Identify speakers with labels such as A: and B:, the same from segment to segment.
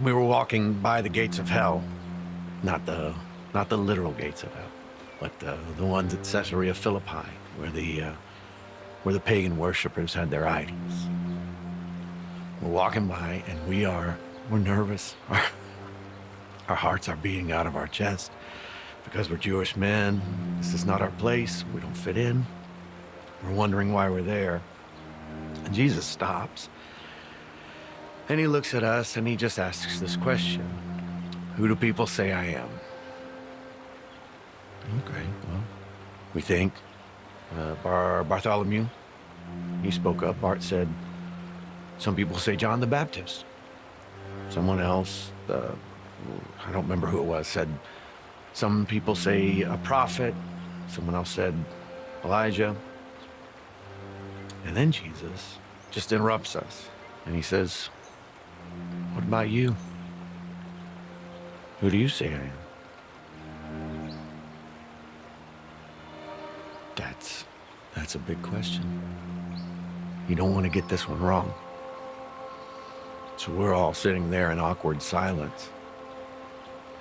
A: We were walking by the gates of hell, not the literal gates of hell, but the ones at Caesarea Philippi, where the pagan worshippers had their idols. We're walking by, and we're nervous. Our hearts are beating out of our chest because we're Jewish men. This is not our place. We don't fit in. We're wondering why we're there. And Jesus stops, and he looks at us, and he just asks this question: who do people say I am? Okay, well, we think Bartholomew, he spoke up. Bart said, some people say John the Baptist. Someone else, I don't remember who it was, said, some people say a prophet. Someone else said Elijah. And then Jesus just interrupts us, and he says, what about you? Who do you say I am? That's a big question. You don't want to get this one wrong. So we're all sitting there in awkward silence.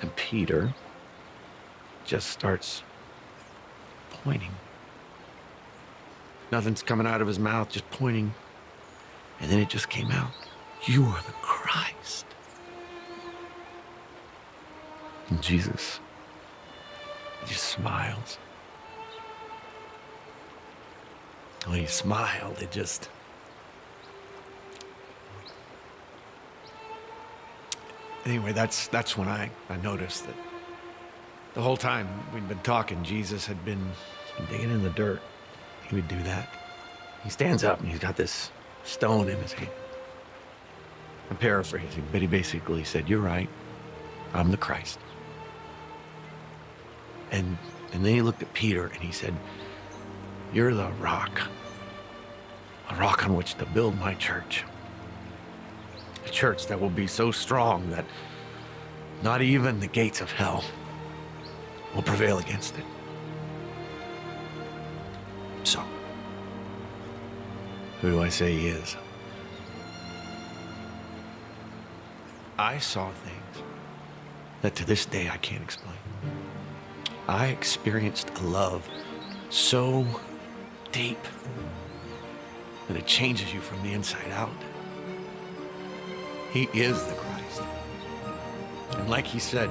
A: And Peter just starts pointing. Nothing's coming out of his mouth, just pointing. And then it just came out. You are the Christ. And Jesus, he just smiles. When he smiled, it just... Anyway, that's when I noticed that the whole time we'd been talking, Jesus had been digging in the dirt. He would do that. He stands up and he's got this stone in his hand. I'm paraphrasing, but he basically said, you're right, I'm the Christ. And then he looked at Peter and he said, you're the rock, a rock on which to build my church. A church that will be so strong that not even the gates of hell will prevail against it. So, who do I say he is? I saw things that to this day I can't explain. I experienced a love so deep that it changes you from the inside out. He is the Christ. And like he said,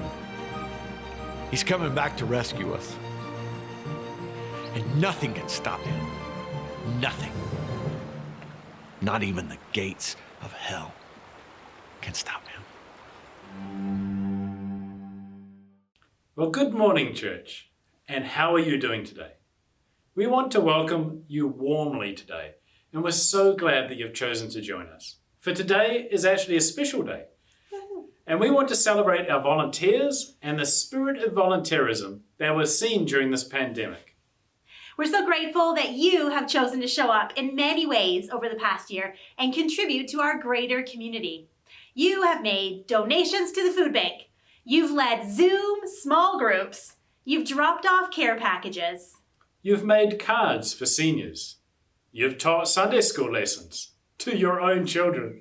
A: he's coming back to rescue us. And nothing can stop him. Nothing. Not even the gates of hell can stop him.
B: Well, good morning, church. And how are you doing today? We want to welcome you warmly today, and we're so glad that you've chosen to join us. For today is actually a special day, and we want to celebrate our volunteers and the spirit of volunteerism that was seen during this pandemic.
C: We're so grateful that you have chosen to show up in many ways over the past year and contribute to our greater community. You have made donations to the food bank. You've led Zoom small groups. You've dropped off care packages.
B: You've made cards for seniors. You've taught Sunday school lessons to your own children.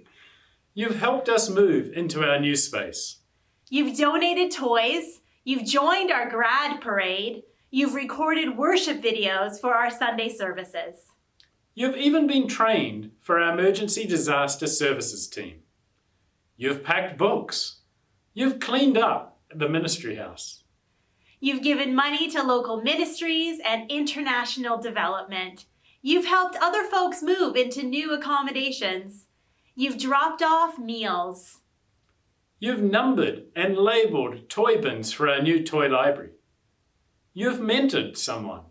B: You've helped us move into our new space.
C: You've donated toys. You've joined our grad parade. You've recorded worship videos for our Sunday services.
B: You've even been trained for our emergency disaster services team. You've packed books. You've cleaned up the ministry house.
C: You've given money to local ministries and international development. You've helped other folks move into new accommodations. You've dropped off meals.
B: You've numbered and labeled toy bins for our new toy library. You've mentored someone.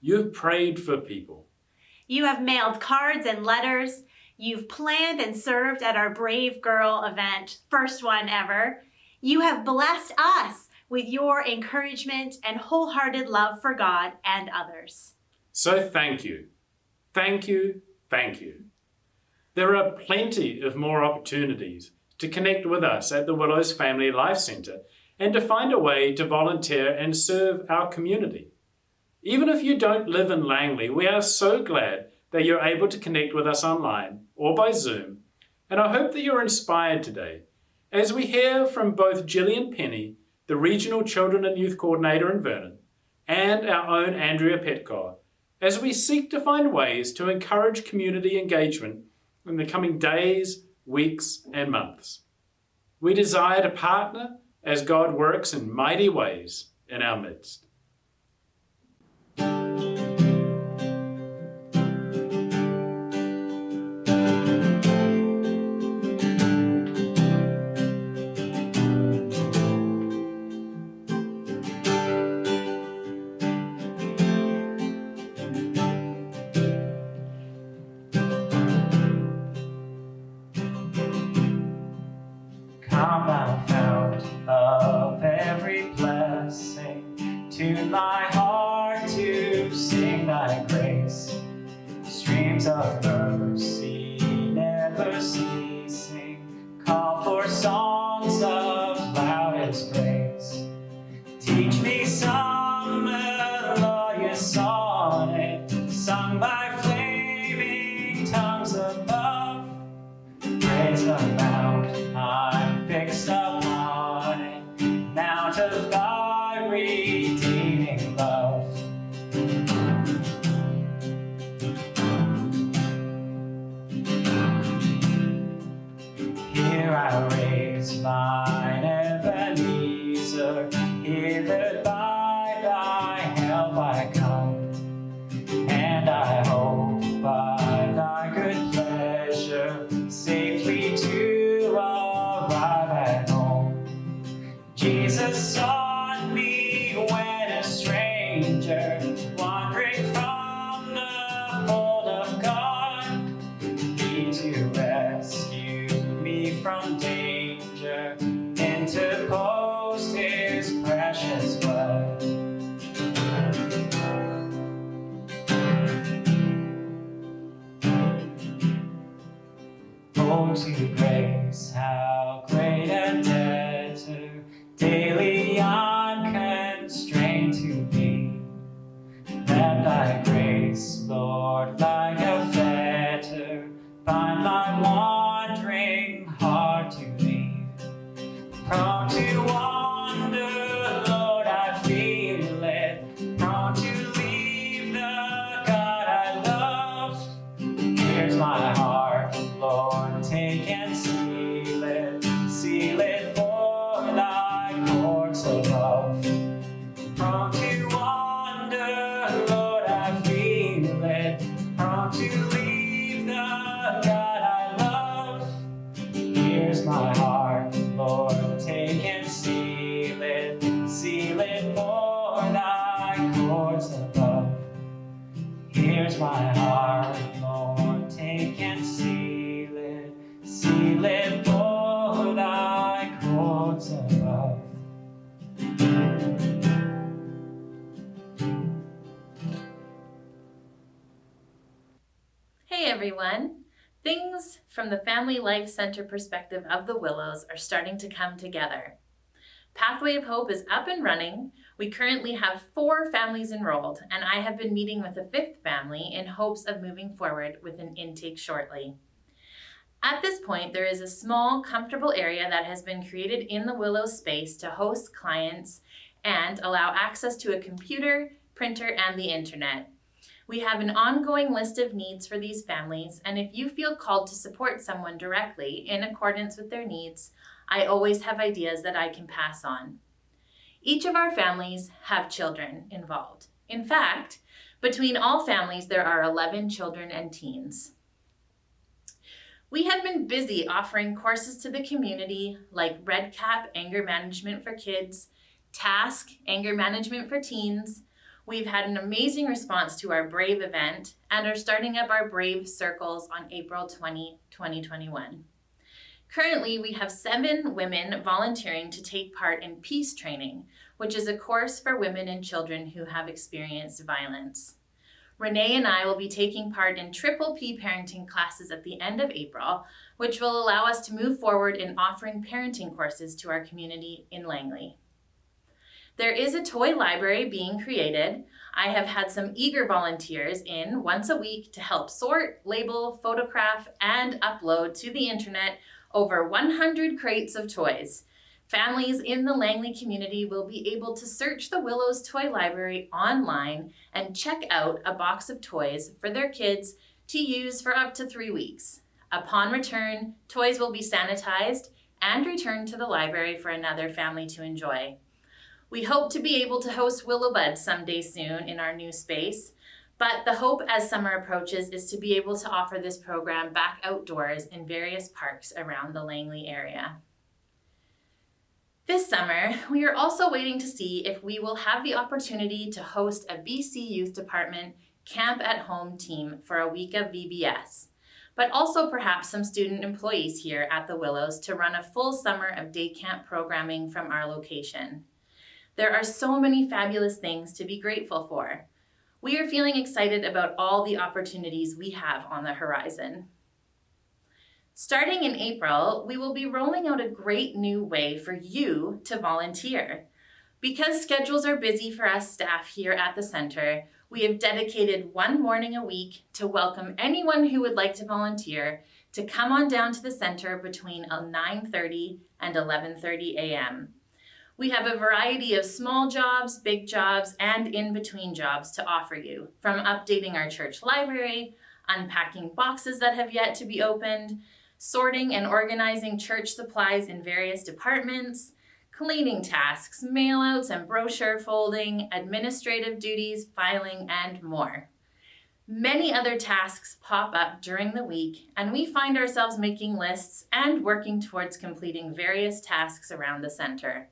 B: You've prayed for people.
C: You have mailed cards and letters. You've planned and served at our Brave Girl event, first one ever. You have blessed us with your encouragement and wholehearted love for God and others.
B: So thank you. Thank you. Thank you. There are plenty of more opportunities to connect with us at the Willows Family Life Centre and to find a way to volunteer and serve our community. Even if you don't live in Langley, we are so glad that you're able to connect with us online or by Zoom, and I hope that you're inspired today as we hear from both Jillian Penney, the Regional Children and Youth Coordinator in Vernon, and our own Andrea Petkau, as we seek to find ways to encourage community engagement in the coming days, weeks, and months. We desire to partner as God works in mighty ways in our midst.
D: Come thou fount of every blessing, tune my heart to sing thy grace. Streams of mercy never ceasing, call for songs of loudest praise. Teach me some melodious sonnet, sung by flaming tongues above. Praise the mount I'm fixed upon it, mount of thy redeeming love. Here I raise mine Ebenezer, hither by thy help I come, and I hope by thy good pleasure safely to arrive at home. Jesus sought me when a stranger, wandering from the fold of God. He to rescue me from danger, interposed his precious blood. Oh, to grace, how great a debtor daily I'm constrained to be. Let thy grace, Lord, like a fetter, bind my wandering heart to thee. Prone to wander, Lord, I feel it, prone to leave the God I love. Here's my heart, Lord, take and seal it for thy courts above. Prone to wander, Lord, I feel it, prone to leave the God I love. Here's my heart, Lord, take and seal it for thy courts above. Here's my heart, Lord, take and seal it for thy courts above.
E: Hey everyone! Things from the Family Life Center perspective of the Willows are starting to come together. Pathway of Hope is up and running. We currently have 4 families enrolled, and I have been meeting with a 5th family in hopes of moving forward with an intake shortly. At this point, there is a small, comfortable area that has been created in the Willows space to host clients and allow access to a computer, printer, and the internet. We have an ongoing list of needs for these families, and if you feel called to support someone directly in accordance with their needs, I always have ideas that I can pass on. Each of our families have children involved. In fact, between all families, there are 11 children and teens. We have been busy offering courses to the community like Red Cap Anger Management for Kids, Task Anger Management for Teens. We've had an amazing response to our Brave event and are starting up our Brave Circles on April 20, 2021. Currently, we have 7 women volunteering to take part in Peace Training, which is a course for women and children who have experienced violence. Renee and I will be taking part in Triple P parenting classes at the end of April, which will allow us to move forward in offering parenting courses to our community in Langley. There is a toy library being created. I have had some eager volunteers in once a week to help sort, label, photograph, and upload to the internet over 100 crates of toys. Families in the Langley community will be able to search the Willows Toy Library online and check out a box of toys for their kids to use for up to 3 weeks. Upon return, toys will be sanitized and returned to the library for another family to enjoy. We hope to be able to host Willow Buds someday soon in our new space, but the hope as summer approaches is to be able to offer this program back outdoors in various parks around the Langley area. This summer, we are also waiting to see if we will have the opportunity to host a BC Youth Department Camp at Home team for a week of VBS, but also perhaps some student employees here at the Willows to run a full summer of day camp programming from our location. There are so many fabulous things to be grateful for. We are feeling excited about all the opportunities we have on the horizon. Starting in April, we will be rolling out a great new way for you to volunteer. Because schedules are busy for us staff here at the center, we have dedicated one morning a week to welcome anyone who would like to volunteer to come on down to the center between 9:30 and 11:30 a.m. We have a variety of small jobs, big jobs, and in-between jobs to offer you, from updating our church library, unpacking boxes that have yet to be opened, sorting and organizing church supplies in various departments, cleaning tasks, mailouts and brochure folding, administrative duties, filing, and more. Many other tasks pop up during the week, and we find ourselves making lists and working towards completing various tasks around the center.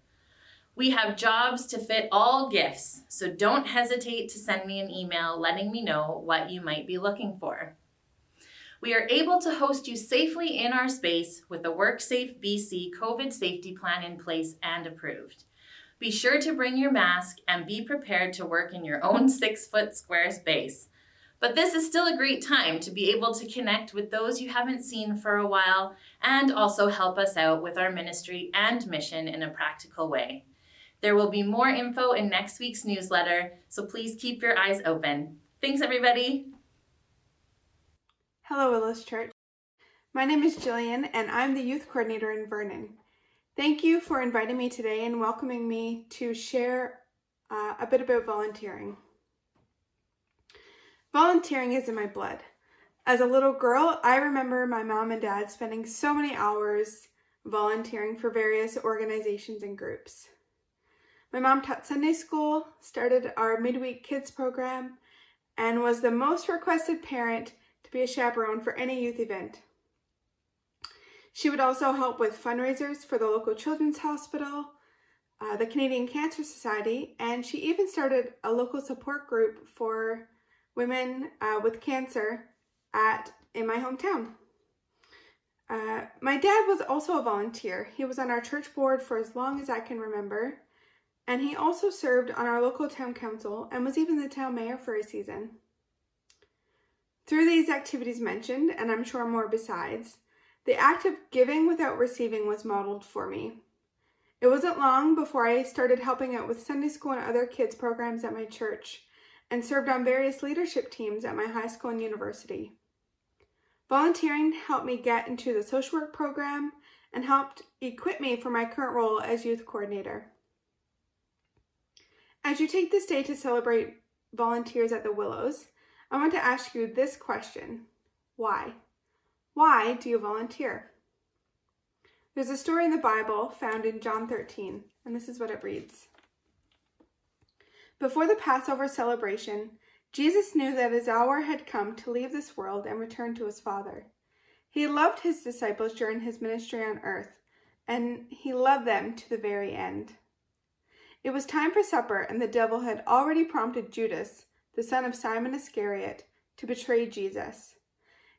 E: We have jobs to fit all gifts, so don't hesitate to send me an email letting me know what you might be looking for. We are able to host you safely in our space with the WorkSafe BC COVID safety plan in place and approved. Be sure to bring your mask and be prepared to work in your own 6-foot square space. But this is still a great time to be able to connect with those you haven't seen for a while and also help us out with our ministry and mission in a practical way. There will be more info in next week's newsletter, so please keep your eyes open. Thanks, everybody.
F: Hello, Willows Church. My name is Jillian, and I'm the youth coordinator in Vernon. Thank you for inviting me today and welcoming me to share a bit about volunteering. Volunteering is in my blood. As a little girl, I remember my mom and dad spending so many hours volunteering for various organizations and groups. My mom taught Sunday school, started our midweek kids program, and was the most requested parent to be a chaperone for any youth event. She would also help with fundraisers for the local children's hospital, the Canadian Cancer Society, and she even started a local support group for women with cancer in my hometown. My dad was also a volunteer. He was on our church board for as long as I can remember, and he also served on our local town council and was even the town mayor for a season. Through these activities mentioned, and I'm sure more besides, the act of giving without receiving was modeled for me. It wasn't long before I started helping out with Sunday school and other kids programs at my church, and served on various leadership teams at my high school and university. Volunteering helped me get into the social work program and helped equip me for my current role as youth coordinator. As you take this day to celebrate volunteers at the Willows, I want to ask you this question. Why? Why do you volunteer? There's a story in the Bible found in John 13, and this is what it reads. Before the Passover celebration, Jesus knew that his hour had come to leave this world and return to his Father. He loved his disciples during his ministry on earth, and he loved them to the very end. It was time for supper, and the devil had already prompted Judas, the son of Simon Iscariot, to betray Jesus.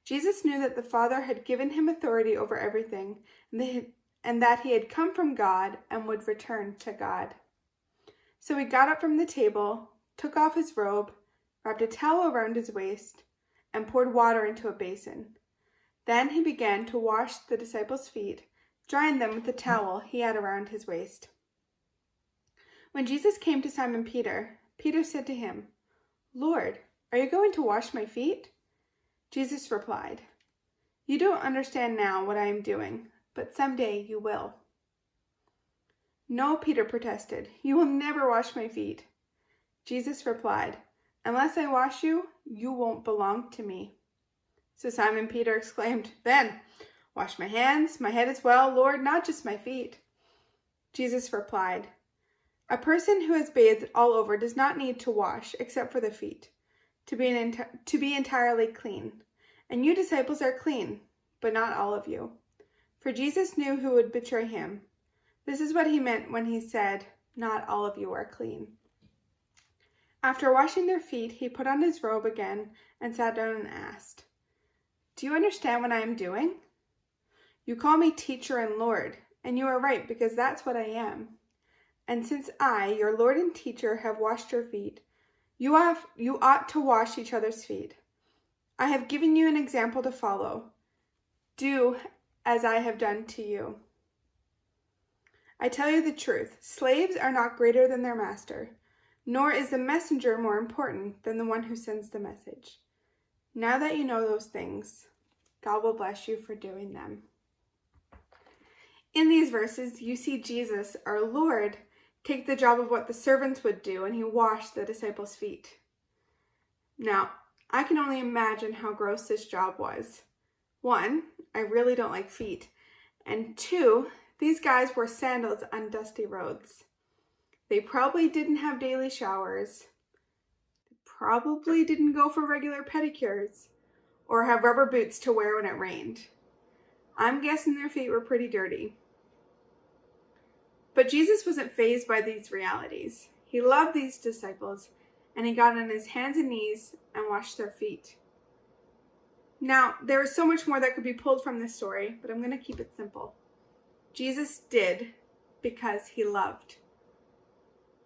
F: Jesus knew that the Father had given him authority over everything, and that he had come from God and would return to God. So he got up from the table, took off his robe, wrapped a towel around his waist, and poured water into a basin. Then he began to wash the disciples' feet, drying them with the towel he had around his waist. When Jesus came to Simon Peter, Peter said to him, "Lord, are you going to wash my feet?" Jesus replied, "You don't understand now what I am doing, but someday you will." "No," Peter protested. "You will never wash my feet." Jesus replied, "Unless I wash you, you won't belong to me." So Simon Peter exclaimed, "Then, wash my hands, my head as well, Lord, not just my feet." Jesus replied, "A person who has bathed all over does not need to wash except for the feet, to be entirely clean. And you disciples are clean, but not all of you." For Jesus knew who would betray him. This is what he meant when he said, "Not all of you are clean." After washing their feet, he put on his robe again and sat down and asked, "Do you understand what I am doing? You call me teacher and Lord, and you are right because that's what I am. And since I, your Lord and teacher, have washed your feet, you ought to wash each other's feet. I have given you an example to follow. Do as I have done to you. I tell you the truth, slaves are not greater than their master, nor is the messenger more important than the one who sends the message. Now that you know those things, God will bless you for doing them." In these verses, you see Jesus, our Lord, take the job of what the servants would do, and he washed the disciples' feet. Now, I can only imagine how gross this job was. 1, I really don't like feet. And 2, these guys wore sandals on dusty roads. They probably didn't have daily showers. They probably didn't go for regular pedicures or have rubber boots to wear when it rained. I'm guessing their feet were pretty dirty. But Jesus wasn't fazed by these realities. He loved these disciples, and he got on his hands and knees and washed their feet. Now, there is so much more that could be pulled from this story, but I'm going to keep it simple. Jesus did because he loved.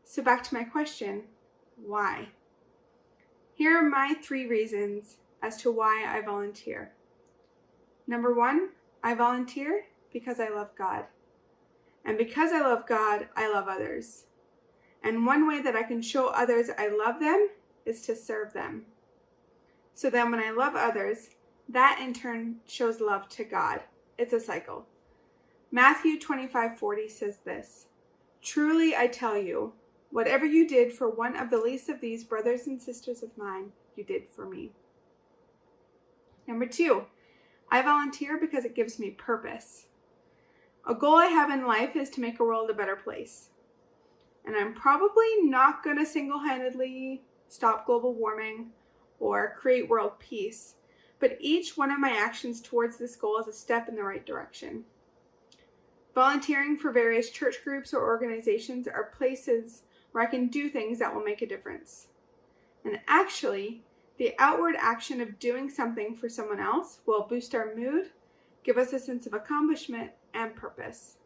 F: So back to my question, why? Here are my 3 reasons as to why I volunteer. Number 1, I volunteer because I love God. And because I love God, I love others. And one way that I can show others I love them is to serve them. So then when I love others, that in turn shows love to God. It's a cycle. Matthew 25:40 says this, "Truly I tell you, whatever you did for one of the least of these brothers and sisters of mine, you did for me." Number 2, I volunteer because it gives me purpose. A goal I have in life is to make the world a better place. And I'm probably not going to single-handedly stop global warming or create world peace, but each one of my actions towards this goal is a step in the right direction. Volunteering for various church groups or organizations are places where I can do things that will make a difference. And actually, the outward action of doing something for someone else will boost our mood, give us a sense of accomplishment and purpose.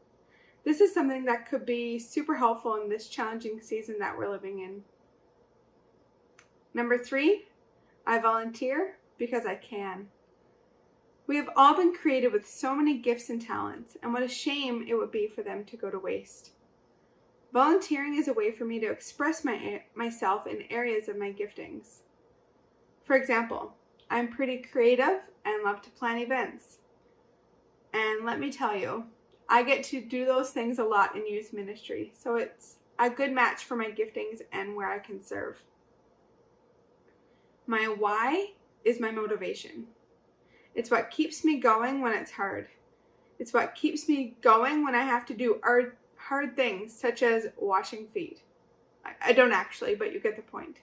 F: This is something that could be super helpful in this challenging season that we're living in. Number 3, I volunteer because I can. We have all been created with so many gifts and talents, and what a shame it would be for them to go to waste. Volunteering is a way for me to express myself in areas of my giftings. For example, I'm pretty creative and love to plan events. And let me tell you, I get to do those things a lot in youth ministry, so it's a good match for my giftings and where I can serve. My why is my motivation. It's what keeps me going when it's hard. It's what keeps me going when I have to do hard things, such as washing feet. I don't actually, but you get the point.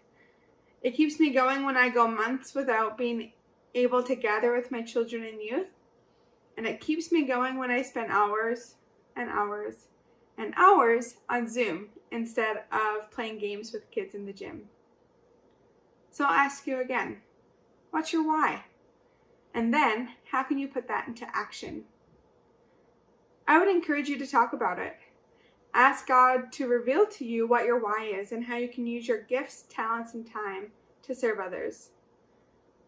F: It keeps me going when I go months without being able to gather with my children and youth. And it keeps me going when I spend hours and hours and hours on Zoom instead of playing games with kids in the gym. So I'll ask you again, what's your why? And then, how can you put that into action? I would encourage you to talk about it. Ask God to reveal to you what your why is and how you can use your gifts, talents, and time to serve others.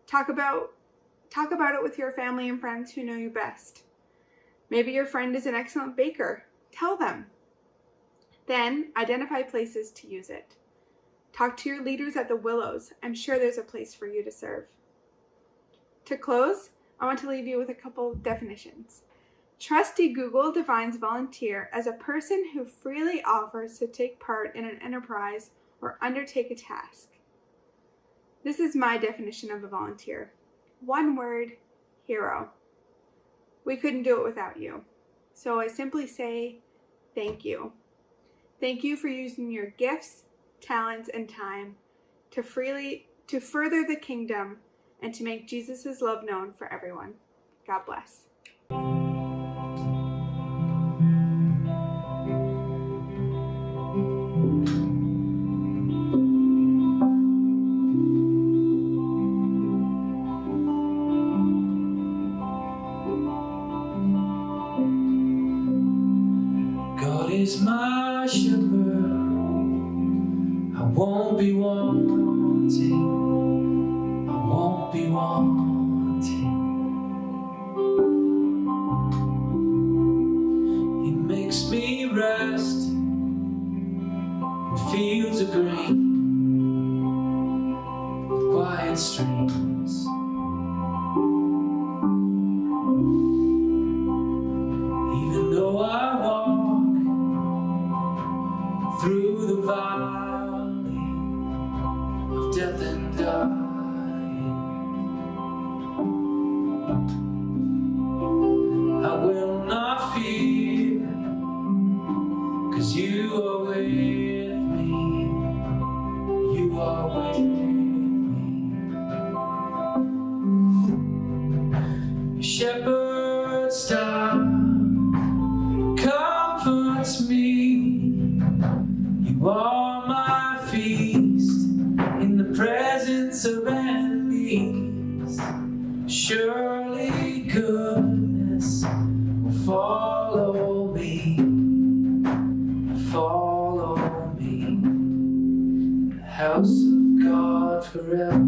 F: Talk about it with your family and friends who know you best. Maybe your friend is an excellent baker. Tell them. Then, identify places to use it. Talk to your leaders at the Willows. I'm sure there's a place for you to serve. To close, I want to leave you with a couple of definitions. Trusty Google defines volunteer as a person who freely offers to take part in an enterprise or undertake a task. This is my definition of a volunteer. One word, hero. We couldn't do it without you. So I simply say thank you. Thank you for using your gifts, talents, and time to further the kingdom and to make Jesus' love known for everyone. God bless.
D: God is my shepherd, I won't be wanting, I won't be wanting. He makes me rest in fields of green, with quiet streams. Even though I walk through the valley of death and dying, I will not fear, 'cause you are with me, you are with me. Your shepherd's staff comforts me. You are my feast in the presence of enemies. Surely goodness will follow me, in the house of God forever.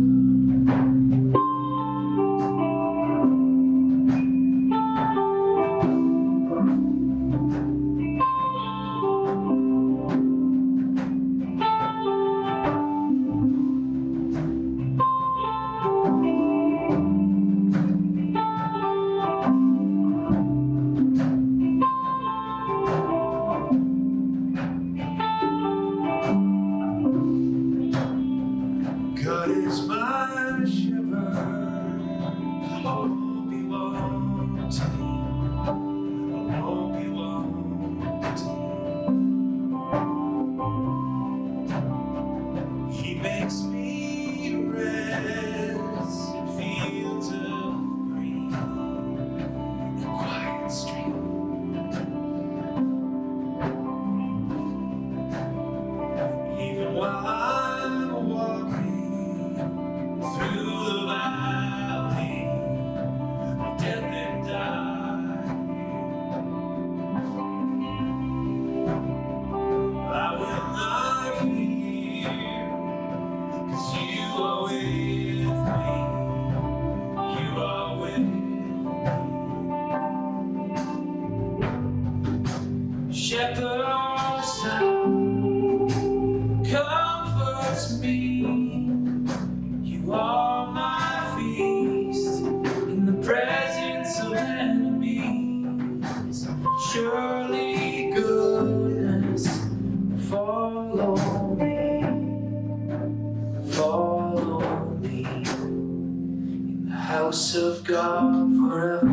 G: God is my shepherd, I won't be wanting, I won't be wanting. He makes me rest in fields of green, in a quiet stream. Even while I'm walking through the valley of death and dying, I will not fear, 'cause you are with me, you are with me. Shepherd's sound comforts me. You are my feast in the presence of enemies. Surely goodness will follow me in the house of God forever.